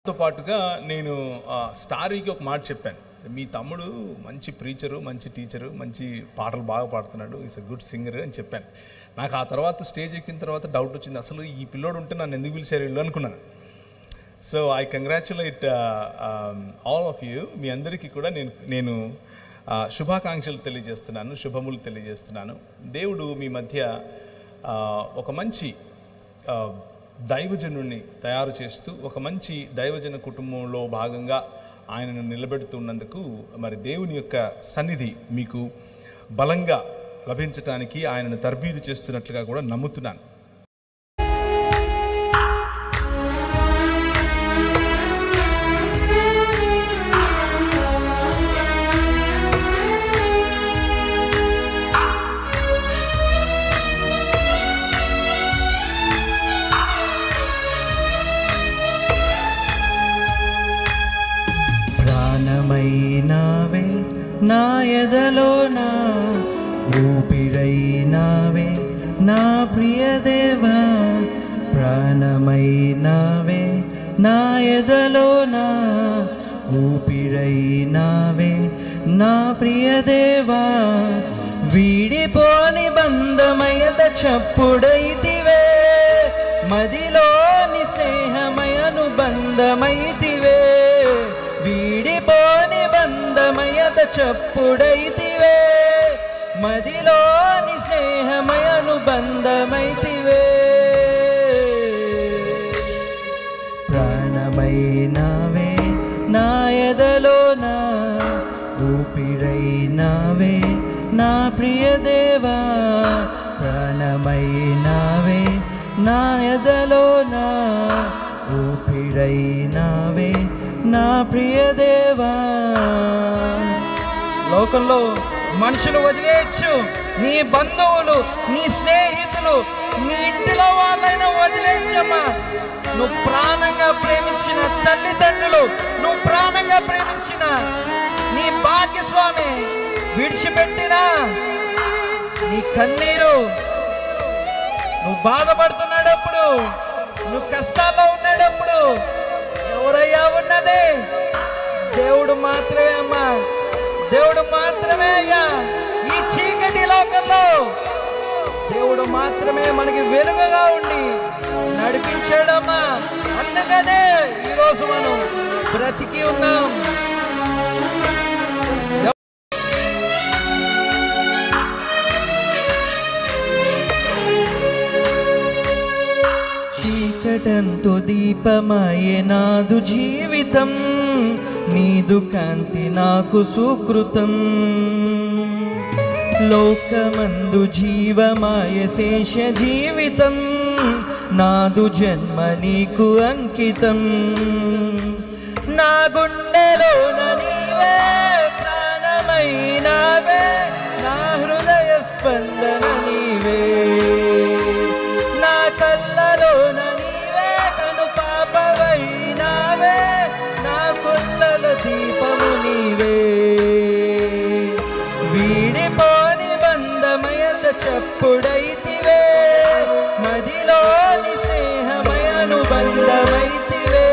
తో పాటుగా నేను స్టారీకి ఒక మాట చెప్పాను. మీ తమ్ముడు మంచి ప్రీచరు, మంచి టీచరు, మంచి పాటలు బాగా పాడుతున్నాడు, ఈస్ ఎ గుడ్ సింగర్ అని చెప్పాను. నాకు ఆ తర్వాత స్టేజ్ ఎక్కిన తర్వాత డౌట్ వచ్చింది, అసలు ఈ పిల్లోడు ఉంటే నన్ను ఎందుకు పిలిచారు వీళ్ళు అనుకున్నాను. So I congratulate all of you. మీ అందరికీ కూడా నేను శుభాకాంక్షలు తెలియజేస్తున్నాను, శుభములు తెలియజేస్తున్నాను. దేవుడు మీ మధ్య ఒక మంచి దైవజనుడిని తయారు చేస్తూ ఒక మంచి దైవజన కుటుంబంలో భాగంగా ఆయనను నిలబెడుతున్నందుకు మరి దేవుని యొక్క సన్నిధి మీకు బలంగా లభించటానికి ఆయనను తర్బీదు చేస్తున్నట్లుగా కూడా నమ్ముతున్నాను. ప్రాణమైనావే నా ఎదలోనా, ఊపిరైనావే నా ప్రియదేవా. ప్రాణమైనావే నా ఎదలోనా, ఊపిరైనావే నా ప్రియదేవా. వీడిపోని బంధమయత చప్పుడైతివే, మదిలోని స్నేహమయను బంధమైతివే. వీడిపోని బంధమయత చప్పుడైతివే, మదిలోని స్నేహమయను బంధమైతివే. ప్రాణమైనావే నా ఎదలోనా, ఊపిరైనావే నా ప్రియదేవా. ప్రాణమైనావే నా ఎదలోనా, ఊపిరైనావే నా ప్రియదేవా. లోకంలో మనుషులు వదిలేయచ్చు, నీ బంధువులు, నీ స్నేహితులు, నీ ఇంటిలో వాళ్ళైనా వదిలేయచ్చమ్మా. నువ్వు ప్రాణంగా ప్రేమించిన తల్లిదండ్రులు, నువ్వు ప్రాణంగా ప్రేమించిన నీ భాగ్యస్వామి విడిచిపెట్టినా నీ కన్నీరు, నువ్వు బాధపడుతున్నాడప్పుడు, నువ్వు కష్టాల్లో ఉన్నాడప్పుడు ఎవరయ్యా ఉన్నది? దేవుడు మాత్రమే అమ్మా, దేవుడు మాత్రమే అయ్యా. ఈ చీకటి లోకంలో దేవుడు మాత్రమే మనకి వెలుగుగా ఉండి నడిపించాడమ్మా. అందుకనే ఈరోజు మనం బ్రతికి ఉన్నాం. చీకటంతో దీపమాయే నాదు జీవితం, నీదు కాంతి నాకు సుకృతం. లోకమందు జీవమాయ శేష జీవితం, నాదు జన్మ నీకు అంకితం. నా గుండెలోన నీవే ప్రాణమైనావే, నా హృదయ స్పందన నీవే. నా కళ్ళలోన నీవే కను పాపవైనావే, నా కుళ్ళల దీపము నీవే. వీడిపోని బంధమయత చప్పుడైతివే, మదిలోని స్నేహమయను బంధమైతివే.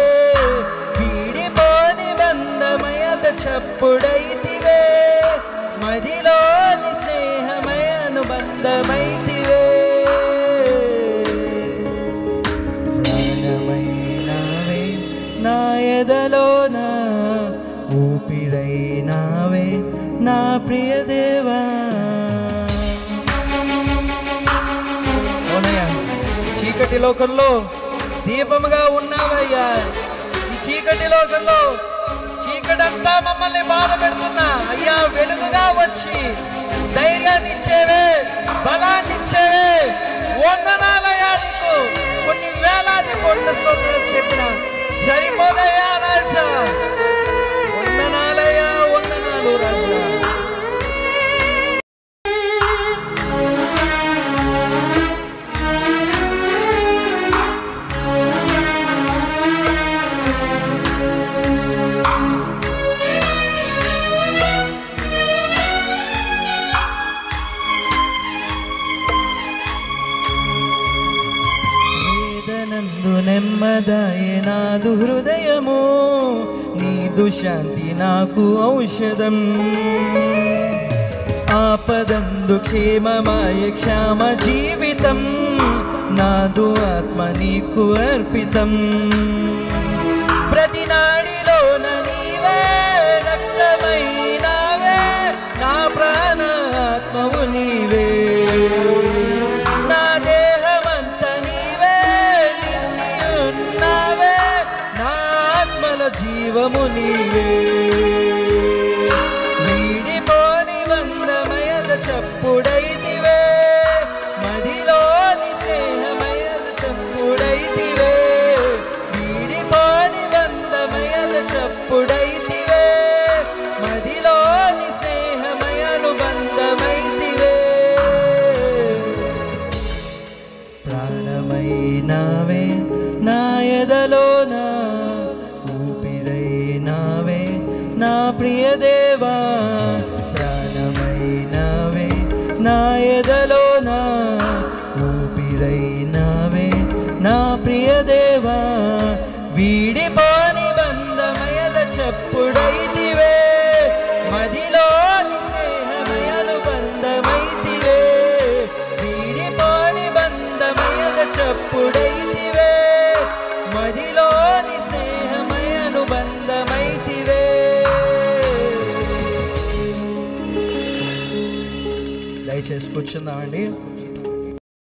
వీడిపోని బంధమయత చప్పుడైతివే, మదిలోని స్నేహమయను బంధమైతివే. ప్రాణమైనావే నా ఎదలోనా, ఊపిరైనావే నా ప్రియదేవా. అవునయ్యా, చీకటి లోకంలో దీపముగా ఉన్నావయ్యా. ఈ చీకటి లోకంలో చీకటంతా మమ్మల్ని బాధ పెడుతున్నా అయ్యా, వెలుగుగా వచ్చి ధైర్యాన్ని ఇచ్చేవే, బలాన్ని ఇచ్చేవే. వందనాలయ్యా, నీకు కొన్ని వేలాది కోట్ల స్తోత్రాలు చెప్పిన సరిపోదయ్యా రాజా. వందనాలయ్యా, వందనాలు రాజా. నెమ్మదాయే నాదు హృదయ నీదు శాంతి నాకు ఔషధం. ఆపదందు క్షేమమాయ క్షామ జీవితం, నాదు ఆత్మ నీకు అర్పితం. ప్రతి నాడిలోన నీవే రక్తమైనావే, నా ప్రాణ ఆత్మవు నీవే. నా దేహమంత నీవే నిండి ఉన్నావే, నా ఆత్మల జీవము నీవే. వీడిపోని బంధమయద చప్పుడైతివే, మదిలోని స్నేహమయద చప్పుడైతివే. వీడిపోని బంధమయద చప్పుడైతివే, మదిలోని స్నేహమయను బంధమైతివే. ప్రాణమైనావే నా ఎదలోన, ఊపిరైనావే నా ప్రియదేవా. ప్రాణమైనావే నా ఎదలోన, ఊపిరైనావే నా ప్రియదేవా. వీడిపోని బంధమయద చప్పుడైతివే, మదిలోని స్నేహమయను బంధమైతివే. వీడిపోని బంధమయద చప్పుడైతివే, మదిలోని స్నేహమయను బంధమైతివే. దయచేసి కూర్చుందామండి.